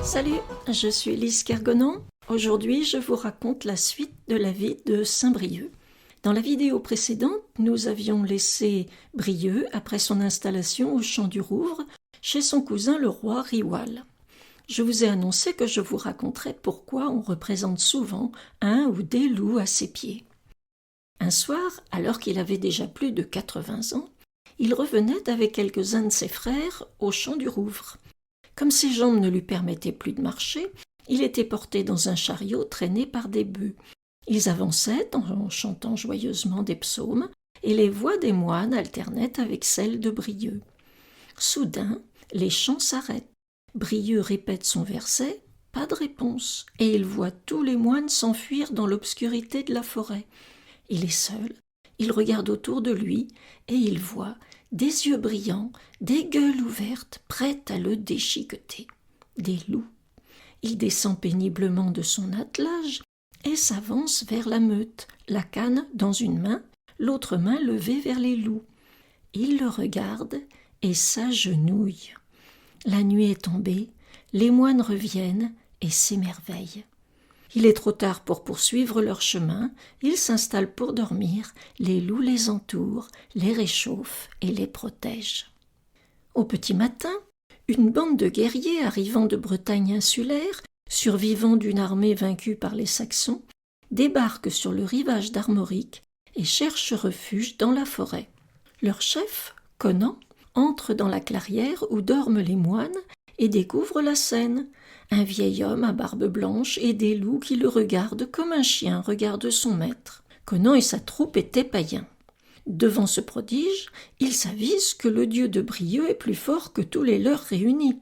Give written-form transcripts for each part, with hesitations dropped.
Salut, je suis Lise Kergonan. Aujourd'hui, je vous raconte la suite de la vie de Saint-Brieuc. Dans la vidéo précédente, nous avions laissé Brieuc après son installation au Champ du Rouvre, chez son cousin le roi Riwal. Je vous ai annoncé que je vous raconterais pourquoi on représente souvent un ou des loups à ses pieds. Un soir, alors qu'il avait déjà plus de 80 ans, il revenait avec quelques-uns de ses frères au Champ du Rouvre. Comme ses jambes ne lui permettaient plus de marcher, il était porté dans un chariot traîné par des bœufs. Ils avançaient en chantant joyeusement des psaumes, et les voix des moines alternaient avec celles de Brieuc. Soudain, les chants s'arrêtent. Brieuc répète son verset, pas de réponse, et il voit tous les moines s'enfuir dans l'obscurité de la forêt. Il est seul, il regarde autour de lui, et il voit des yeux brillants, des gueules ouvertes, prêtes à le déchiqueter. Des loups. Il descend péniblement de son attelage et s'avance vers la meute, la canne dans une main, l'autre main levée vers les loups. Il le regarde et s'agenouille. La nuit est tombée, les moines reviennent et s'émerveillent. Il est trop tard pour poursuivre leur chemin, ils s'installent pour dormir, les loups les entourent, les réchauffent et les protègent. Au petit matin, une bande de guerriers arrivant de Bretagne insulaire, survivants d'une armée vaincue par les Saxons, débarque sur le rivage d'Armorique et cherche refuge dans la forêt. Leur chef, Conan, entre dans la clairière où dorment les moines et découvre la scène. Un vieil homme à barbe blanche et des loups qui le regardent comme un chien regarde son maître. Conan et sa troupe étaient païens. Devant ce prodige, ils s'avisent que le dieu de Brieuc est plus fort que tous les leurs réunis.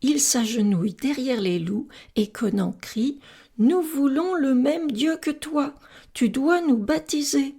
Ils s'agenouillent derrière les loups et Conan crie « Nous voulons le même dieu que toi, tu dois nous baptiser !»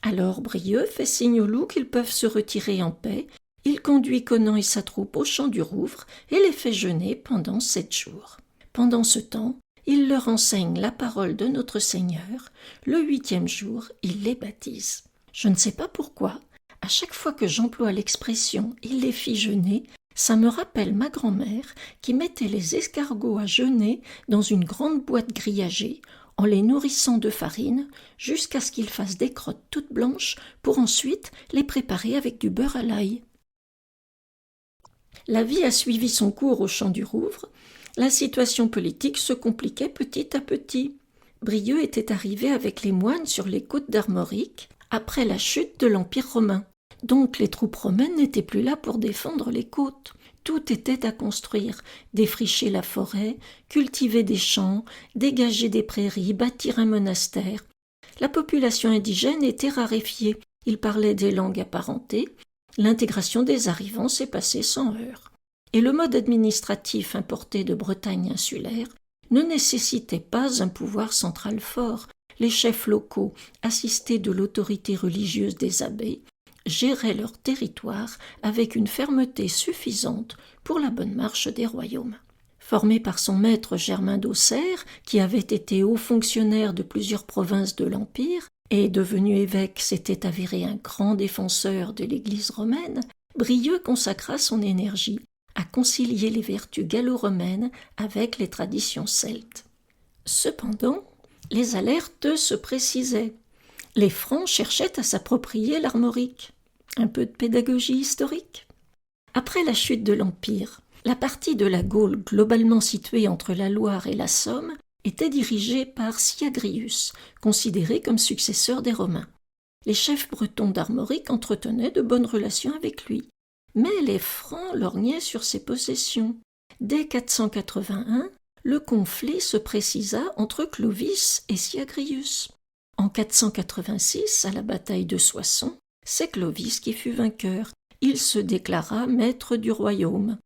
Alors Brieuc fait signe aux loups qu'ils peuvent se retirer en paix. Il conduit Conan et sa troupe au Champ du Rouvre et les fait jeûner pendant 7 jours. Pendant ce temps, il leur enseigne la parole de notre Seigneur. Le 8e jour, il les baptise. Je ne sais pas pourquoi, à chaque fois que j'emploie l'expression « il les fit jeûner », ça me rappelle ma grand-mère qui mettait les escargots à jeûner dans une grande boîte grillagée en les nourrissant de farine jusqu'à ce qu'ils fassent des crottes toutes blanches pour ensuite les préparer avec du beurre à l'ail. La vie a suivi son cours au Champ du Rouvre. La situation politique se compliquait petit à petit. Brieuc était arrivé avec les moines sur les côtes d'Armorique après la chute de l'Empire romain. Donc les troupes romaines n'étaient plus là pour défendre les côtes. Tout était à construire, défricher la forêt, cultiver des champs, dégager des prairies, bâtir un monastère. La population indigène était raréfiée. Ils parlaient des langues apparentées. L'intégration des arrivants s'est passée sans heurts. Et le mode administratif importé de Bretagne insulaire ne nécessitait pas un pouvoir central fort. Les chefs locaux, assistés de l'autorité religieuse des abbés, géraient leur territoire avec une fermeté suffisante pour la bonne marche des royaumes. Formé par son maître Germain d'Auxerre, qui avait été haut fonctionnaire de plusieurs provinces de l'Empire, et devenu évêque s'était avéré un grand défenseur de l'Église romaine, Brieuc consacra son énergie à concilier les vertus gallo-romaines avec les traditions celtes. Cependant, les alertes se précisaient. Les Francs cherchaient à s'approprier l'Armorique. Un peu de pédagogie historique. Après la chute de l'Empire, la partie de la Gaule globalement située entre la Loire et la Somme était dirigée par Syagrius, considéré comme successeur des Romains. Les chefs bretons d'Armorique entretenaient de bonnes relations avec lui, mais les Francs lorgnaient sur ses possessions. Dès 481, le conflit se précisa entre Clovis et Syagrius. En 486, à la bataille de Soissons, c'est Clovis qui fut vainqueur. Il se déclara maître du royaume.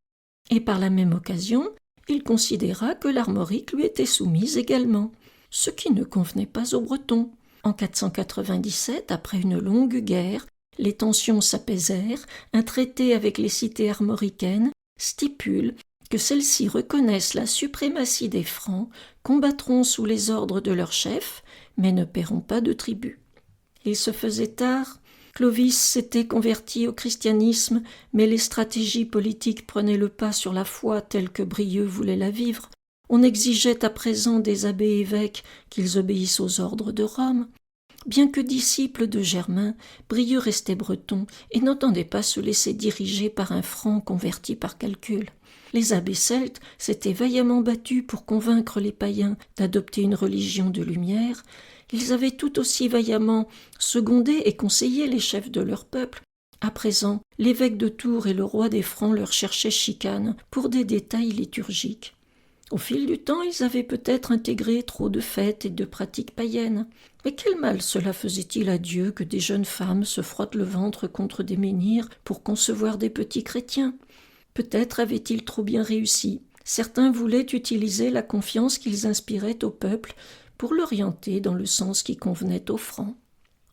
Et par la même occasion, il considéra que l'Armorique lui était soumise également, ce qui ne convenait pas aux Bretons. En 497, après une longue guerre, les tensions s'apaisèrent, un traité avec les cités armoricaines stipule que celles-ci reconnaissent la suprématie des Francs, combattront sous les ordres de leur chef, mais ne paieront pas de tribut. Il se faisait tard, Clovis s'était converti au christianisme, mais les stratégies politiques prenaient le pas sur la foi telle que Brieuc voulait la vivre. On exigeait à présent des abbés évêques qu'ils obéissent aux ordres de Rome. Bien que disciple de Germain, Brieux restait breton et n'entendait pas se laisser diriger par un franc converti par calcul. Les abbés celtes s'étaient vaillamment battus pour convaincre les païens d'adopter une religion de lumière. Ils avaient tout aussi vaillamment secondé et conseillé les chefs de leur peuple. À présent, l'évêque de Tours et le roi des Francs leur cherchaient chicane pour des détails liturgiques. Au fil du temps, ils avaient peut-être intégré trop de fêtes et de pratiques païennes. Mais quel mal cela faisait-il à Dieu que des jeunes femmes se frottent le ventre contre des menhirs pour concevoir des petits chrétiens ? Peut-être avaient-ils trop bien réussi. Certains voulaient utiliser la confiance qu'ils inspiraient au peuple pour l'orienter dans le sens qui convenait aux Francs.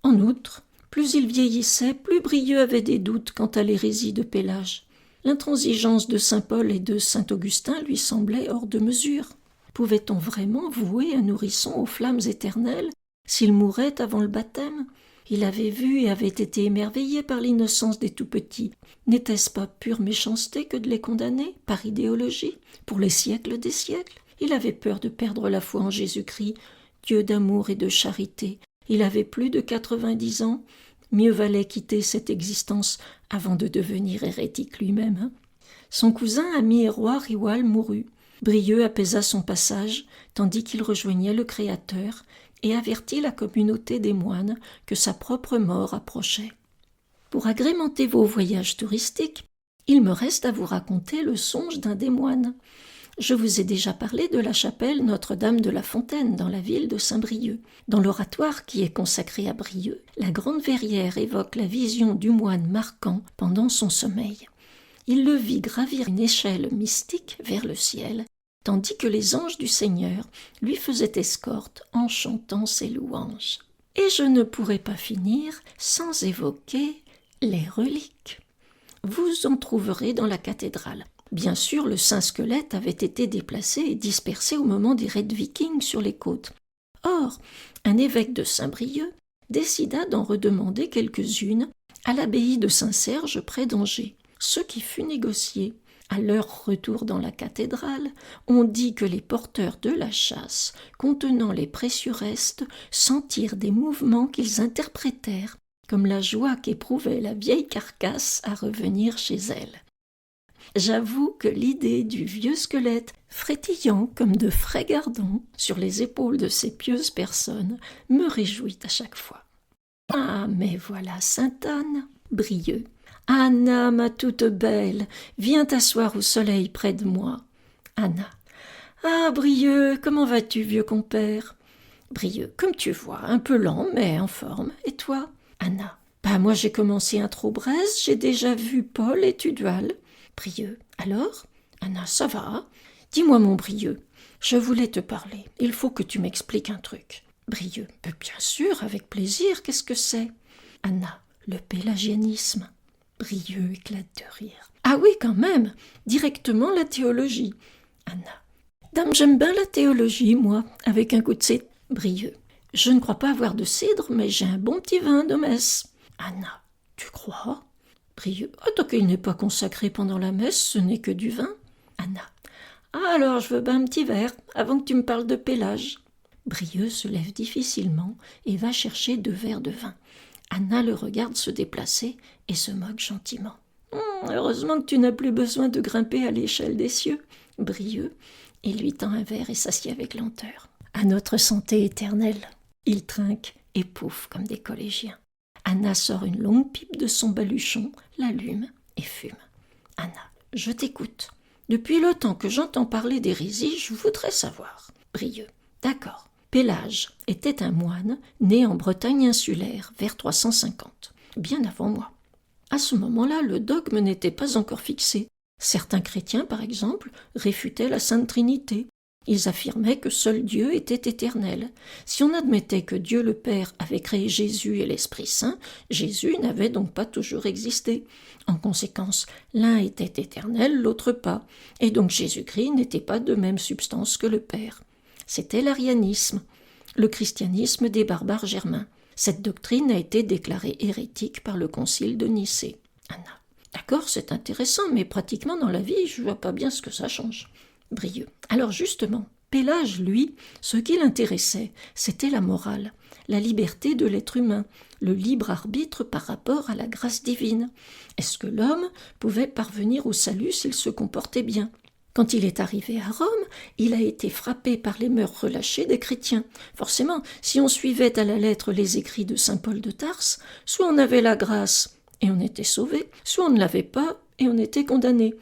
En outre, plus il vieillissait, plus Brieux avait des doutes quant à l'hérésie de Pélage. L'intransigeance de saint Paul et de saint Augustin lui semblait hors de mesure. Pouvait-on vraiment vouer un nourrisson aux flammes éternelles s'il mourait avant le baptême ? Il avait vu et avait été émerveillé par l'innocence des tout-petits. N'était-ce pas pure méchanceté que de les condamner, par idéologie, pour les siècles des siècles ? Il avait peur de perdre la foi en Jésus-Christ, Dieu d'amour et de charité. Il avait plus de 90 ans. Mieux valait quitter cette existence avant de devenir hérétique lui-même. Son cousin, ami et roi Riwal mourut. Brieux apaisa son passage, tandis qu'il rejoignait le Créateur, et avertit la communauté des moines que sa propre mort approchait. Pour agrémenter vos voyages touristiques, il me reste à vous raconter le songe d'un des moines. Je vous ai déjà parlé de la chapelle Notre-Dame de la Fontaine dans la ville de Saint-Brieuc. Dans l'oratoire qui est consacré à Brieuc, la Grande Verrière évoque la vision du moine marquant pendant son sommeil. Il le vit gravir une échelle mystique vers le ciel, tandis que les anges du Seigneur lui faisaient escorte en chantant ses louanges. Et je ne pourrais pas finir sans évoquer les reliques. Vous en trouverez dans la cathédrale. Bien sûr, le saint squelette avait été déplacé et dispersé au moment des raids vikings sur les côtes. Or, un évêque de Saint-Brieuc décida d'en redemander quelques-unes à l'abbaye de Saint-Serge près d'Angers, ce qui fut négocié. À leur retour dans la cathédrale, on dit que les porteurs de la châsse, contenant les précieux restes, sentirent des mouvements qu'ils interprétèrent comme la joie qu'éprouvait la vieille carcasse à revenir chez elle. J'avoue que l'idée du vieux squelette, frétillant comme de frais gardons sur les épaules de ces pieuses personnes, me réjouit à chaque fois. Ah, mais voilà Sainte-Anne, Brieuc. Anna, ma toute belle, viens t'asseoir au soleil près de moi. Anna. Ah, Brieuc, comment vas-tu, vieux compère ? Brieuc, comme tu vois, un peu lent, mais en forme. Et toi ? Anna. Bah, moi j'ai commencé un Trau-Bresse, j'ai déjà vu Paul et Tudual. Brieuc. Alors ? Anna, ça va. Dis-moi, mon Brieuc, je voulais te parler. Il faut que tu m'expliques un truc. Brieuc. Bien sûr, avec plaisir, qu'est-ce que c'est ? Anna. Le pélagianisme. Brieuc éclate de rire. Ah oui, quand même, directement la théologie. Anna. Dame, j'aime bien la théologie, moi, avec un coup de cidre. Brieuc. Je ne crois pas avoir de cidre, mais j'ai un bon petit vin de messe. Anna. Tu crois ? Brieuc. Tant qu'il n'est pas consacré pendant la messe, ce n'est que du vin. Anna. Ah, alors je veux bien un petit verre, avant que tu me parles de Pélage. Brieuc se lève difficilement et va chercher 2 verres de vin. Anna le regarde se déplacer et se moque gentiment. Heureusement que tu n'as plus besoin de grimper à l'échelle des cieux. Brieuc, il lui tend un verre et s'assied avec lenteur. À notre santé éternelle. Il trinque et pouffe comme des collégiens. Anna sort une longue pipe de son baluchon, l'allume et fume. Anna, je t'écoute. Depuis le temps que j'entends parler d'hérésie, je voudrais savoir. Brieuc, d'accord. Pélage était un moine né en Bretagne insulaire vers 350, bien avant moi. À ce moment-là, le dogme n'était pas encore fixé. Certains chrétiens, par exemple, réfutaient la Sainte Trinité. Ils affirmaient que seul Dieu était éternel. Si on admettait que Dieu le Père avait créé Jésus et l'Esprit Saint, Jésus n'avait donc pas toujours existé. En conséquence, l'un était éternel, l'autre pas, et donc Jésus-Christ n'était pas de même substance que le Père. C'était l'arianisme, le christianisme des barbares germains. Cette doctrine a été déclarée hérétique par le concile de Nicée. Anna. D'accord, c'est intéressant, mais pratiquement dans la vie, je vois pas bien ce que ça change. Brieux. Alors justement, Pélage, lui, ce qui l'intéressait, c'était la morale, la liberté de l'être humain, le libre arbitre par rapport à la grâce divine. Est-ce que l'homme pouvait parvenir au salut s'il se comportait bien ? Quand il est arrivé à Rome, il a été frappé par les mœurs relâchées des chrétiens. Forcément, si on suivait à la lettre les écrits de saint Paul de Tarse, soit on avait la grâce et on était sauvé, soit on ne l'avait pas et on était condamné,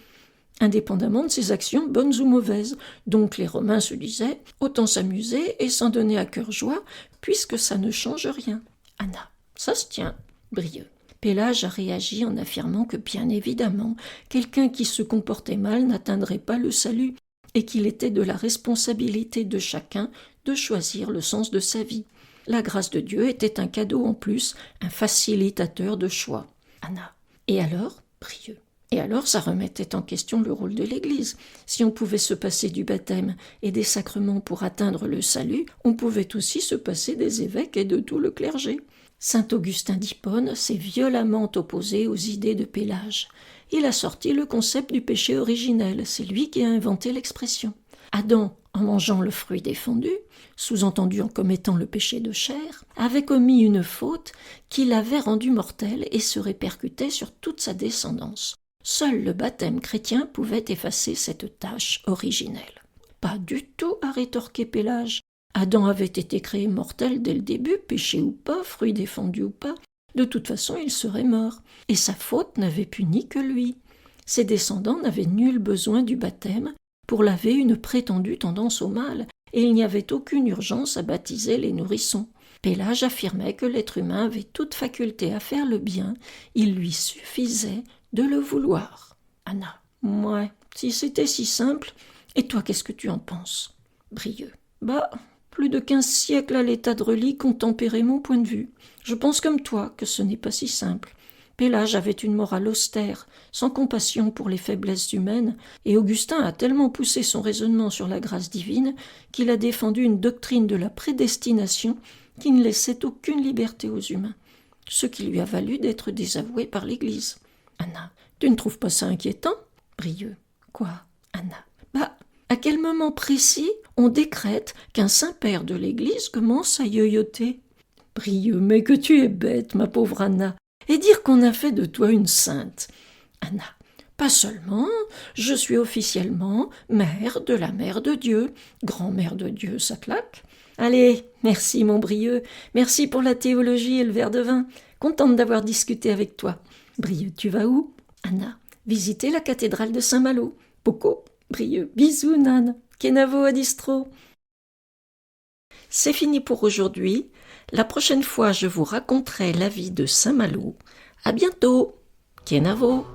indépendamment de ses actions bonnes ou mauvaises. Donc les Romains se disaient « autant s'amuser et s'en donner à cœur joie, puisque ça ne change rien ». Anna, ça se tient, Brieux. Pélage a réagi en affirmant que bien évidemment, quelqu'un qui se comportait mal n'atteindrait pas le salut et qu'il était de la responsabilité de chacun de choisir le sens de sa vie. La grâce de Dieu était un cadeau en plus, un facilitateur de choix. Anna. Et alors, Brieux. Et alors, ça remettait en question le rôle de l'Église. Si on pouvait se passer du baptême et des sacrements pour atteindre le salut, on pouvait aussi se passer des évêques et de tout le clergé. Saint Augustin d'Hippone s'est violemment opposé aux idées de Pélage. Il a sorti le concept du péché originel, c'est lui qui a inventé l'expression. Adam, en mangeant le fruit défendu, sous-entendu en commettant le péché de chair, avait commis une faute qui l'avait rendu mortel et se répercutait sur toute sa descendance. Seul le baptême chrétien pouvait effacer cette tâche originelle. Pas du tout, a rétorqué Pélage. Adam avait été créé mortel dès le début, péché ou pas, fruit défendu ou pas. De toute façon, il serait mort. Et sa faute n'avait puni que lui. Ses descendants n'avaient nul besoin du baptême pour laver une prétendue tendance au mal, et il n'y avait aucune urgence à baptiser les nourrissons. Pélage affirmait que l'être humain avait toute faculté à faire le bien, il lui suffisait de le vouloir. Anna. Ouais, si c'était si simple. Et toi, qu'est-ce que tu en penses ? Brieux. Plus de 15 siècles à l'état de relique ont tempéré mon point de vue. Je pense comme toi que ce n'est pas si simple. Pélage avait une morale austère, sans compassion pour les faiblesses humaines, et Augustin a tellement poussé son raisonnement sur la grâce divine qu'il a défendu une doctrine de la prédestination qui ne laissait aucune liberté aux humains, ce qui lui a valu d'être désavoué par l'Église. Anna, tu ne trouves pas ça inquiétant ? Brieux. Quoi, Anna ? À quel moment précis on décrète qu'un saint-père de l'Église commence à yoyoter ? Brieux, mais que tu es bête, ma pauvre Anna, et dire qu'on a fait de toi une sainte. Anna, pas seulement, je suis officiellement mère de la mère de Dieu. Grand-mère de Dieu, ça claque. Allez, merci mon Brieux, merci pour la théologie et le verre de vin. Contente d'avoir discuté avec toi. Brieux, tu vas où ? Anna, visiter la cathédrale de Saint-Malo. Poco. Brieux, bisous Nan, Kenavo à distro. C'est fini pour aujourd'hui. La prochaine fois, je vous raconterai la vie de Saint-Malo. À bientôt, Kenavo.